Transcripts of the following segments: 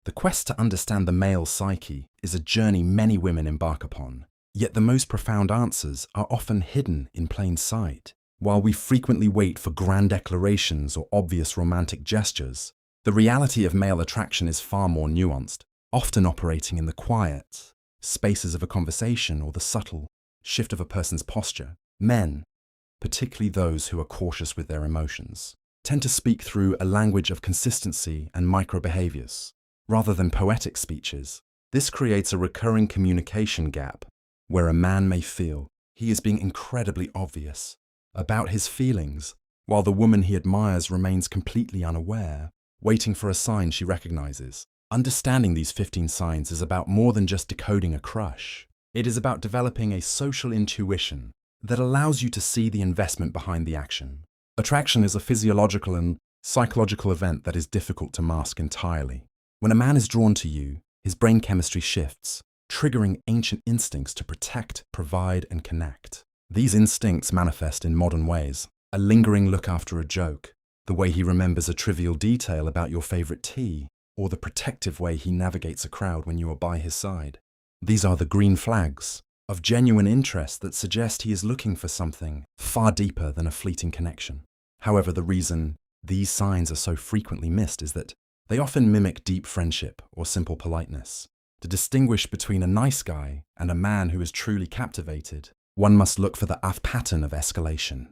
The quest to understand the male psyche is a journey many women embark upon, yet the most profound answers are often hidden in plain sight. While we frequently wait for grand declarations or obvious romantic gestures, the reality of male attraction is far more nuanced, often operating in the quiet spaces of a conversation or the subtle shift of a person's posture. Men, particularly those who are cautious with their emotions, tend to speak through a language of consistency and micro-behaviors, rather than poetic speeches. This creates a recurring communication gap where a man may feel he is being incredibly obvious about his feelings, while the woman he admires remains completely unaware, waiting for a sign she recognizes. Understanding these 15 signs is about more than just decoding a crush. It is about developing a social intuition that allows you to see the investment behind the action. Attraction is a physiological and psychological event that is difficult to mask entirely. When a man is drawn to you, his brain chemistry shifts, triggering ancient instincts to protect, provide, and connect. These instincts manifest in modern ways: a lingering look after a joke, the way he remembers a trivial detail about your favorite tea, or the protective way he navigates a crowd when you are by his side. These are the green flags of genuine interest that suggest he is looking for something far deeper than a fleeting connection. However, the reason these signs are so frequently missed is that they often mimic deep friendship or simple politeness. To distinguish between a nice guy and a man who is truly captivated, one must look for the pattern of escalation.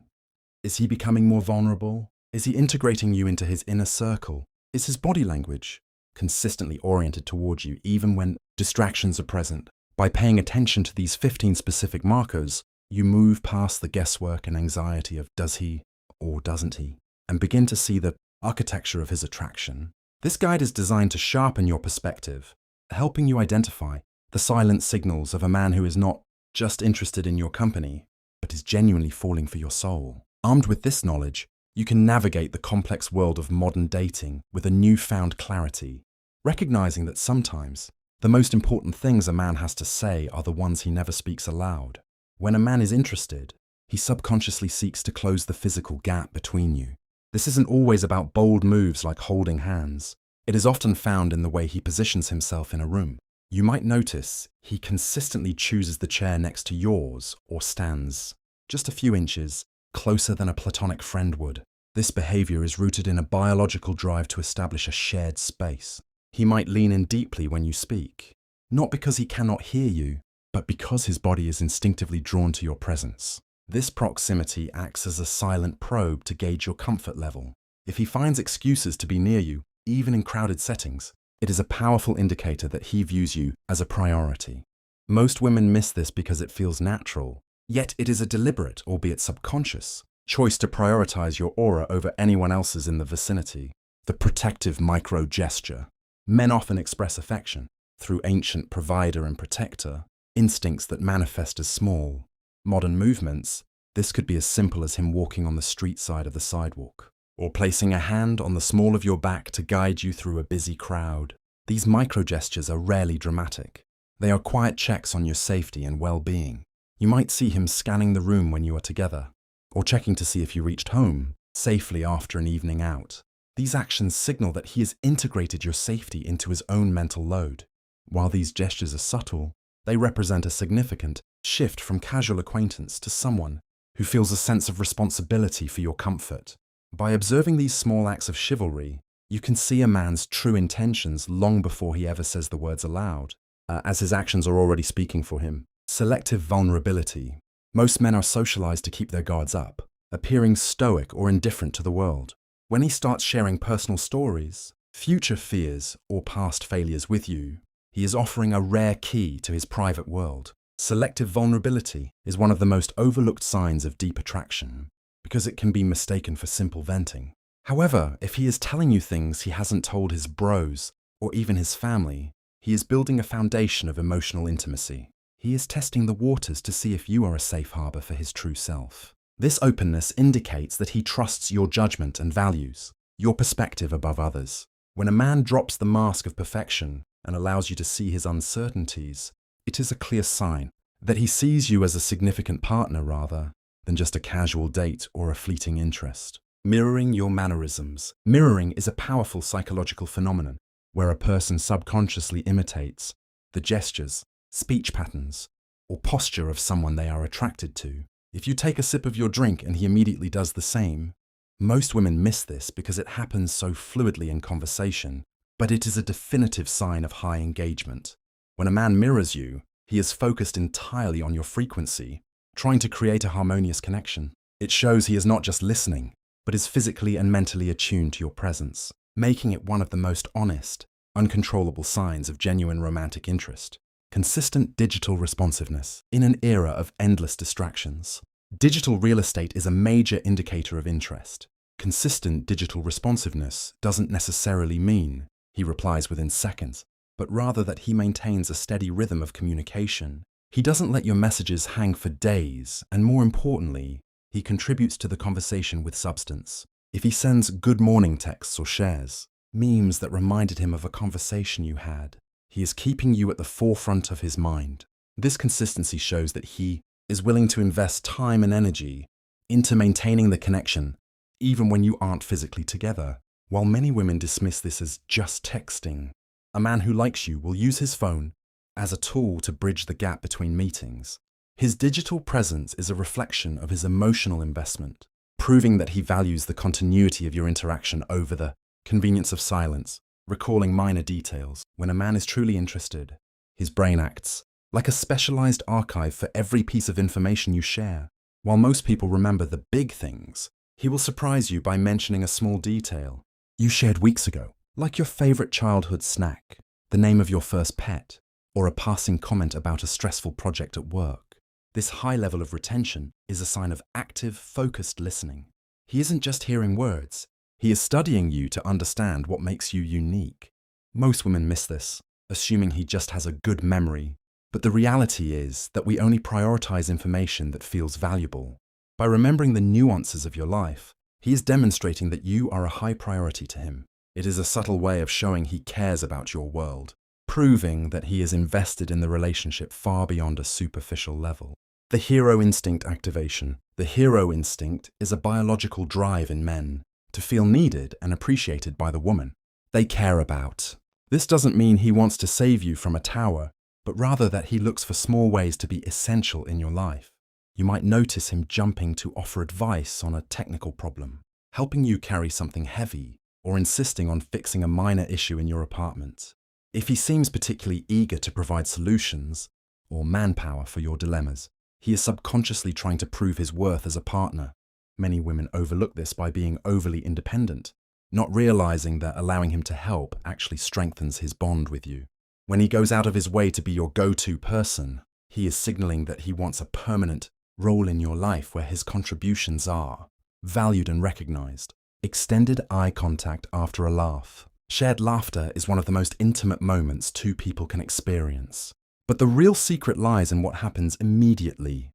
Is he becoming more vulnerable? Is he integrating you into his inner circle? Is his body language consistently oriented towards you even when distractions are present? By paying attention to these 15 specific markers, you move past the guesswork and anxiety of does he or doesn't he, and begin to see the architecture of his attraction. This guide is designed to sharpen your perspective, helping you identify the silent signals of a man who is not just interested in your company, but is genuinely falling for your soul. Armed with this knowledge, you can navigate the complex world of modern dating with a newfound clarity, recognizing that sometimes the most important things a man has to say are the ones he never speaks aloud. When a man is interested, he subconsciously seeks to close the physical gap between you. This isn't always about bold moves like holding hands. It is often found in the way he positions himself in a room. You might notice he consistently chooses the chair next to yours or stands just a few inches closer than a platonic friend would. This behavior is rooted in a biological drive to establish a shared space. He might lean in deeply when you speak, not because he cannot hear you, but because his body is instinctively drawn to your presence. This proximity acts as a silent probe to gauge your comfort level. If he finds excuses to be near you, even in crowded settings, it is a powerful indicator that he views you as a priority. Most women miss this because it feels natural, yet it is a deliberate, albeit subconscious, choice to prioritize your aura over anyone else's in the vicinity. The protective micro-gesture. Men often express affection through ancient provider and protector, instincts that manifest as small, modern movements. This could be as simple as him walking on the street side of the sidewalk, or placing a hand on the small of your back to guide you through a busy crowd. These micro-gestures are rarely dramatic. They are quiet checks on your safety and well-being. You might see him scanning the room when you are together, or checking to see if you reached home safely after an evening out. These actions signal that he has integrated your safety into his own mental load. While these gestures are subtle, they represent a significant shift from casual acquaintance to someone who feels a sense of responsibility for your comfort. By observing these small acts of chivalry, you can see a man's true intentions long before he ever says the words aloud, as his actions are already speaking for him. Selective vulnerability. Most men are socialized to keep their guards up, appearing stoic or indifferent to the world. When he starts sharing personal stories, future fears, or past failures with you, he is offering a rare key to his private world. Selective vulnerability is one of the most overlooked signs of deep attraction, because it can be mistaken for simple venting. However, if he is telling you things he hasn't told his bros or even his family, he is building a foundation of emotional intimacy. He is testing the waters to see if you are a safe harbor for his true self. This openness indicates that he trusts your judgment and values your perspective above others. When a man drops the mask of perfection and allows you to see his uncertainties, it is a clear sign that he sees you as a significant partner rather than just a casual date or a fleeting interest. Mirroring your mannerisms. Mirroring is a powerful psychological phenomenon. where a person subconsciously imitates the gestures, speech patterns, or posture of someone they are attracted to. If you take a sip of your drink and he immediately does the same, most women miss this because it happens so fluidly in conversation, but it is a definitive sign of high engagement. When a man mirrors you, he is focused entirely on your frequency, trying to create a harmonious connection. It shows he is not just listening, but is physically and mentally attuned to your presence, making it one of the most honest, uncontrollable signs of genuine romantic interest. Consistent digital responsiveness in an era of endless distractions. Digital real estate is a major indicator of interest. Consistent digital responsiveness doesn't necessarily mean he replies within seconds, but rather that he maintains a steady rhythm of communication. He doesn't let your messages hang for days, and more importantly, he contributes to the conversation with substance. If he sends good morning texts or shares memes that reminded him of a conversation you had, he is keeping you at the forefront of his mind. This consistency shows that he is willing to invest time and energy into maintaining the connection, even when you aren't physically together. While many women dismiss this as just texting, a man who likes you will use his phone as a tool to bridge the gap between meetings. His digital presence is a reflection of his emotional investment, proving that he values the continuity of your interaction over the convenience of silence, recalling minor details. When a man is truly interested, his brain acts like a specialized archive for every piece of information you share. While most people remember the big things, he will surprise you by mentioning a small detail you shared weeks ago, like your favorite childhood snack, the name of your first pet, or a passing comment about a stressful project at work. This high level of retention is a sign of active, focused listening. He isn't just hearing words, he is studying you to understand what makes you unique. Most women miss this, assuming he just has a good memory, but the reality is that we only prioritize information that feels valuable. By remembering the nuances of your life, he is demonstrating that you are a high priority to him. It is a subtle way of showing he cares about your world, proving that he is invested in the relationship far beyond a superficial level. The hero instinct activation. The hero instinct is a biological drive in men to feel needed and appreciated by the woman they care about. This doesn't mean he wants to save you from a tower, but rather that he looks for small ways to be essential in your life. You might notice him jumping to offer advice on a technical problem, helping you carry something heavy, or insisting on fixing a minor issue in your apartment. If he seems particularly eager to provide solutions or manpower for your dilemmas, he is subconsciously trying to prove his worth as a partner. Many women overlook this by being overly independent, not realizing that allowing him to help actually strengthens his bond with you. When he goes out of his way to be your go-to person, he is signaling that he wants a permanent role in your life where his contributions are valued and recognized. Extended eye contact after a laugh. Shared laughter is one of the most intimate moments two people can experience. But the real secret lies in what happens immediately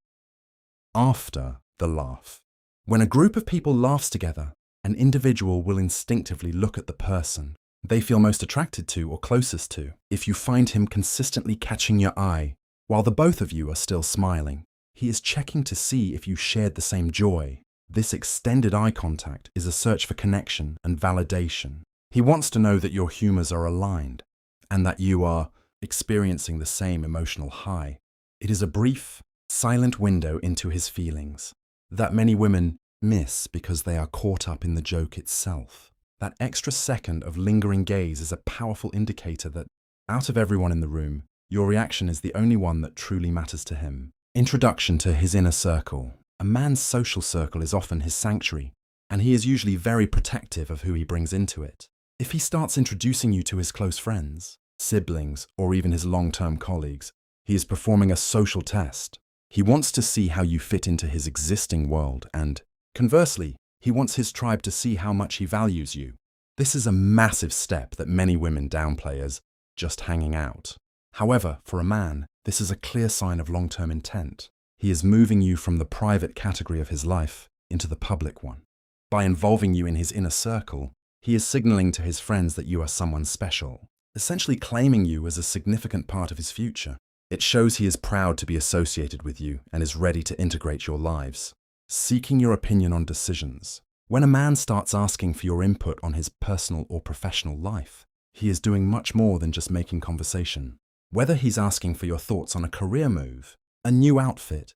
after the laugh. When a group of people laughs together, an individual will instinctively look at the person they feel most attracted to or closest to. If you find him consistently catching your eye while the both of you are still smiling, he is checking to see if you shared the same joy. This extended eye contact is a search for connection and validation. He wants to know that your humors are aligned and that you are experiencing the same emotional high. It is a brief, silent window into his feelings that many women miss because they are caught up in the joke itself. That extra second of lingering gaze is a powerful indicator that, out of everyone in the room, your reaction is the only one that truly matters to him. Introduction to his inner circle. A man's social circle is often his sanctuary, and he is usually very protective of who he brings into it. If he starts introducing you to his close friends, siblings, or even his long-term colleagues, he is performing a social test. He wants to see how you fit into his existing world, and, conversely, he wants his tribe to see how much he values you. This is a massive step that many women downplay as just hanging out. However, for a man, this is a clear sign of long-term intent. He is moving you from the private category of his life into the public one. By involving you in his inner circle, he is signaling to his friends that you are someone special, essentially claiming you as a significant part of his future. It shows he is proud to be associated with you and is ready to integrate your lives. Seeking your opinion on decisions. When a man starts asking for your input on his personal or professional life, he is doing much more than just making conversation. Whether he's asking for your thoughts on a career move, a new outfit,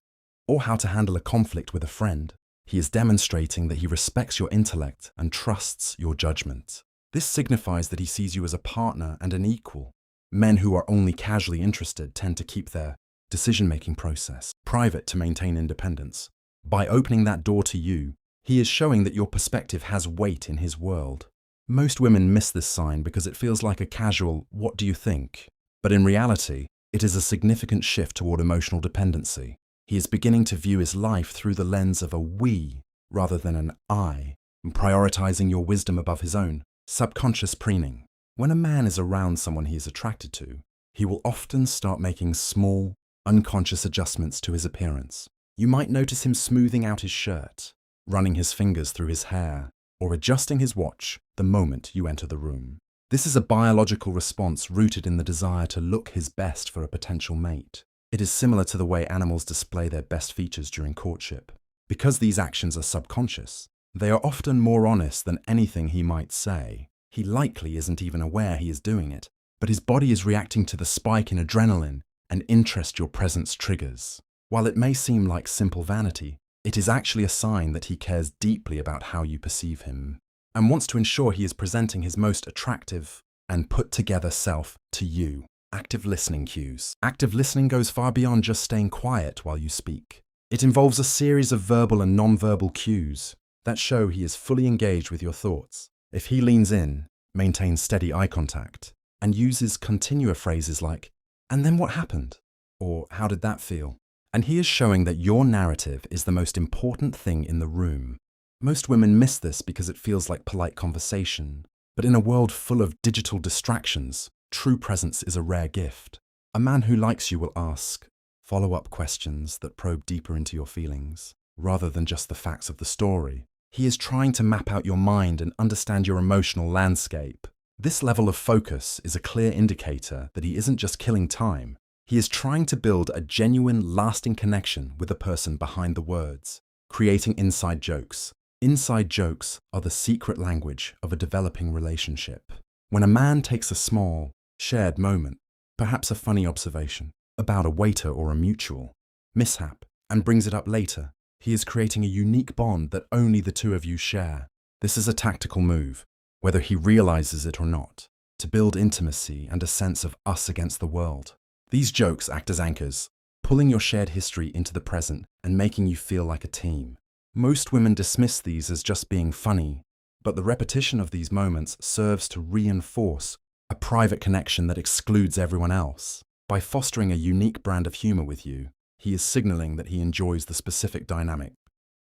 or how to handle a conflict with a friend, he is demonstrating that he respects your intellect and trusts your judgment. This signifies that he sees you as a partner and an equal. Men who are only casually interested tend to keep their decision-making process private to maintain independence. By opening that door to you, he is showing that your perspective has weight in his world. Most women miss this sign because it feels like a casual, "What do you think?" But in reality, it is a significant shift toward emotional dependency. He is beginning to view his life through the lens of a we rather than an I, and prioritizing your wisdom above his own. Subconscious preening. When a man is around someone he is attracted to, he will often start making small, unconscious adjustments to his appearance. You might notice him smoothing out his shirt, running his fingers through his hair, or adjusting his watch the moment you enter the room. This is a biological response rooted in the desire to look his best for a potential mate. It is similar to the way animals display their best features during courtship. Because these actions are subconscious, they are often more honest than anything he might say. He likely isn't even aware he is doing it, but his body is reacting to the spike in adrenaline and interest your presence triggers. While it may seem like simple vanity, it is actually a sign that he cares deeply about how you perceive him and wants to ensure he is presenting his most attractive and put-together self to you. Active listening cues. Active listening goes far beyond just staying quiet while you speak. It involves a series of verbal and non-verbal cues that show he is fully engaged with your thoughts. If he leans in, maintains steady eye contact, and uses continua phrases like, "And then what happened?" or "How did that feel?" and he is showing that your narrative is the most important thing in the room. Most women miss this because it feels like polite conversation, but in a world full of digital distractions, true presence is a rare gift. A man who likes you will ask follow-up questions that probe deeper into your feelings, rather than just the facts of the story. He is trying to map out your mind and understand your emotional landscape. This level of focus is a clear indicator that he isn't just killing time. He is trying to build a genuine, lasting connection with the person behind the words, creating inside jokes. Inside jokes are the secret language of a developing relationship. When a man takes a small, shared moment, perhaps a funny observation about a waiter or a mutual mishap, and brings it up later, he is creating a unique bond that only the two of you share. This is a tactical move, whether he realizes it or not, to build intimacy and a sense of us against the world. These jokes act as anchors, pulling your shared history into the present and making you feel like a team. Most women dismiss these as just being funny, but the repetition of these moments serves to reinforce a private connection that excludes everyone else. By fostering a unique brand of humor with you, he is signaling that he enjoys the specific dynamic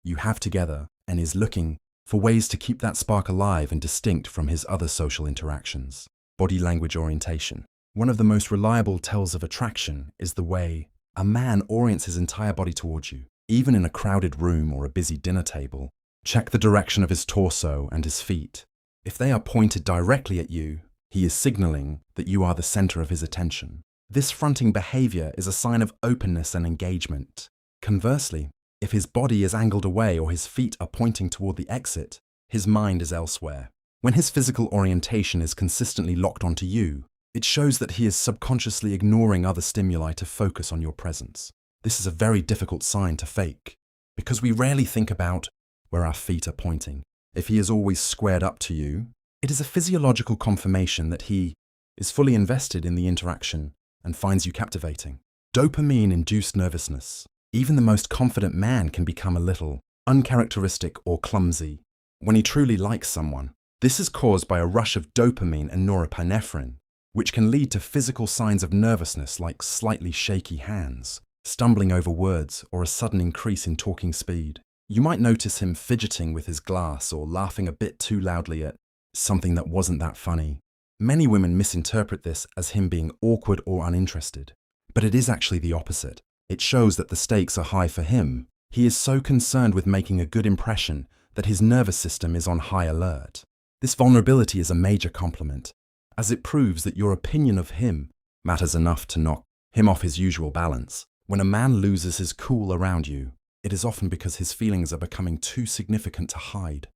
you have together and is looking for ways to keep that spark alive and distinct from his other social interactions. Body language orientation. One of the most reliable tells of attraction is the way a man orients his entire body towards you. Even in a crowded room or a busy dinner table, check the direction of his torso and his feet. If they are pointed directly at you, he is signaling that you are the center of his attention. This fronting behavior is a sign of openness and engagement. Conversely, if his body is angled away or his feet are pointing toward the exit, his mind is elsewhere. When his physical orientation is consistently locked onto you, it shows that he is subconsciously ignoring other stimuli to focus on your presence. This is a very difficult sign to fake, because we rarely think about where our feet are pointing. If he is always squared up to you, it is a physiological confirmation that he is fully invested in the interaction and finds you captivating. Dopamine-induced nervousness. Even the most confident man can become a little uncharacteristic or clumsy when he truly likes someone. This is caused by a rush of dopamine and norepinephrine, which can lead to physical signs of nervousness like slightly shaky hands, stumbling over words, or a sudden increase in talking speed. You might notice him fidgeting with his glass or laughing a bit too loudly at something that wasn't that funny. Many women misinterpret this as him being awkward or uninterested, but it is actually the opposite. It shows that the stakes are high for him. He is so concerned with making a good impression that his nervous system is on high alert. This vulnerability is a major compliment, as it proves that your opinion of him matters enough to knock him off his usual balance. When a man loses his cool around you, it is often because his feelings are becoming too significant to hide.